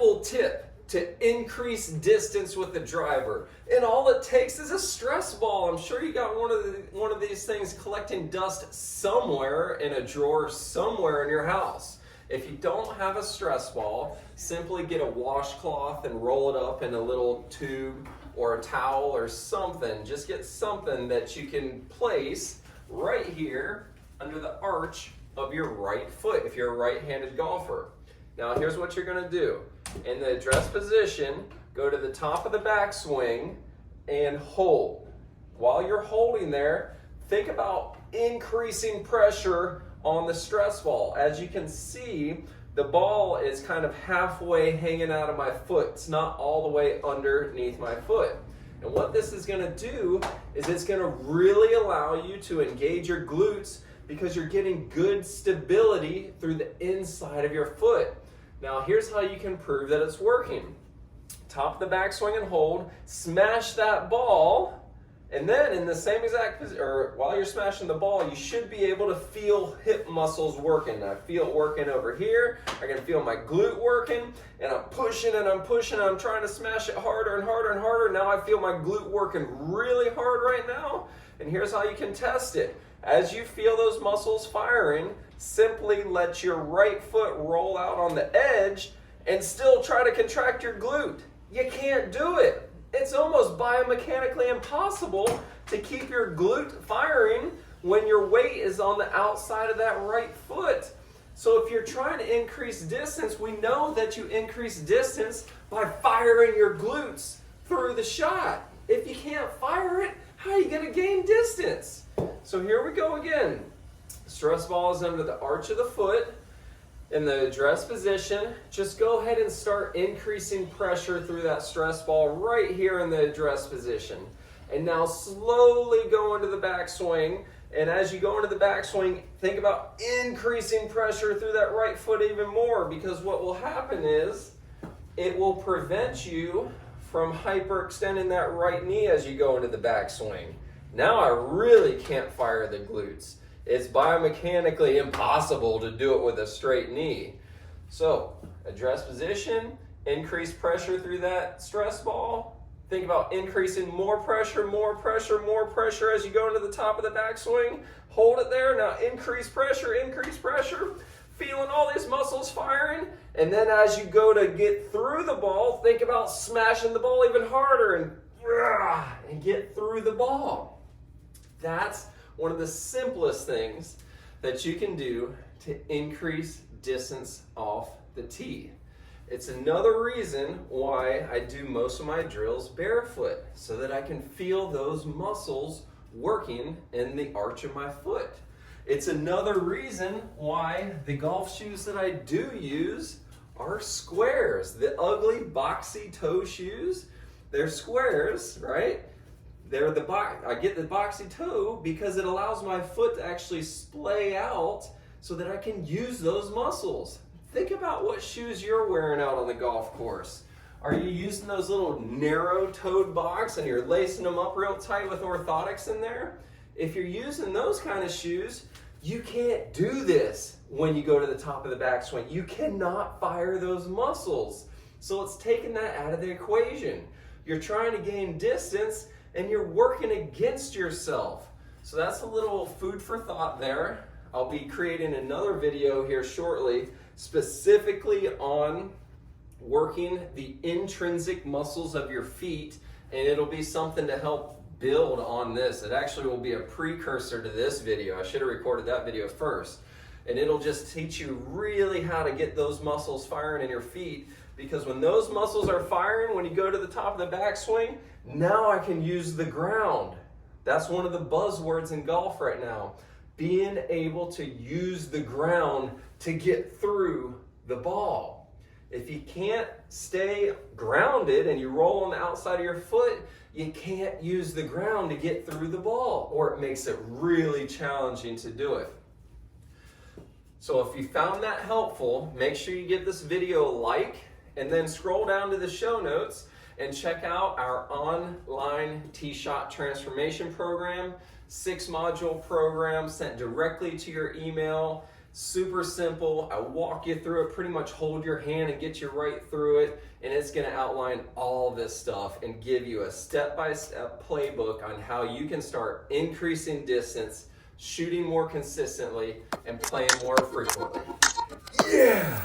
simple tip to increase distance with the driver. And all it takes is a stress ball. I'm sure you got one of these things collecting dust somewhere in a drawer somewhere in your house. If you don't have a stress ball, simply get a washcloth and roll it up in a little tube or a towel or something. Just get something that you can place right here under the arch of your right foot if you're a right-handed golfer. Now here's what you're going to do. In the address position, go to the top of the backswing and hold. While you're holding there, think about increasing pressure on the stress ball. As you can see, the ball is kind of halfway hanging out of my foot. It's not all the way underneath my foot. And what this is going to do is it's going to really allow you to engage your glutes because you're getting good stability through the inside of your foot. Now here's how you can prove that it's working. Top of the backswing and hold, smash that ball, and then in the same exact position, or while you're smashing the ball, you should be able to feel hip muscles working. I feel it working over here. I can feel my glute working, and I'm pushing and I'm pushing and I'm trying to smash it harder and harder and harder. Now I feel my glute working really hard right now, and here's how you can test it. As you feel those muscles firing, simply let your right foot roll out on the edge and still try to contract your glute. You can't do it. It's almost biomechanically impossible to keep your glute firing when your weight is on the outside of that right foot. So if you're trying to increase distance, we know that you increase distance by firing your glutes through the shot. If you can't fire it, how are you going to gain distance? So here we go again. Stress ball is under the arch of the foot. In the address position, just go ahead and start increasing pressure through that stress ball right here in the address position. And now slowly go into the backswing. And as you go into the backswing, think about increasing pressure through that right foot even more, because what will happen is it will prevent you from hyperextending that right knee as you go into the backswing. Now I really can't fire the glutes. It's biomechanically impossible to do it with a straight knee. So, address position, increase pressure through that stress ball. Think about increasing more pressure, more pressure, more pressure as you go into the top of the backswing. Hold it there. Now increase pressure, feeling all these muscles firing. And then as you go to get through the ball, think about smashing the ball even harder and get through the ball. That's one of the simplest things that you can do to increase distance off the tee. It's another reason why I do most of my drills barefoot, so that I can feel those muscles working in the arch of my foot. It's another reason why the golf shoes that I do use are squares. The ugly boxy toe shoes, they're squares, right? I get the boxy toe because it allows my foot to actually splay out so that I can use those muscles. Think about what shoes you're wearing out on the golf course. Are you using those little narrow-toed box and you're lacing them up real tight with orthotics in there? If you're using those kind of shoes, you can't do this when you go to the top of the backswing. You cannot fire those muscles. So it's taking that out of the equation. You're trying to gain distance and you're working against yourself. So that's a little food for thought there. I'll be creating another video here shortly specifically on working the intrinsic muscles of your feet, and it'll be something to help build on this. It actually will be a precursor to this video. I should have recorded that video first. And it'll just teach you really how to get those muscles firing in your feet, because when those muscles are firing, when you go to the top of the backswing, now I can use the ground. That's one of the buzzwords in golf right now. Being able to use the ground to get through the ball. If you can't stay grounded and you roll on the outside of your foot, you can't use the ground to get through the ball, or it makes it really challenging to do it. So if you found that helpful, make sure you give this video a like, and then scroll down to the show notes and check out our online tee shot transformation program, 6-module program sent directly to your email. Super simple. I walk you through it, pretty much hold your hand and get you right through it, and it's going to outline all this stuff and give you a step-by-step playbook on how you can start increasing distance, shooting more consistently, and playing more frequently. Yeah!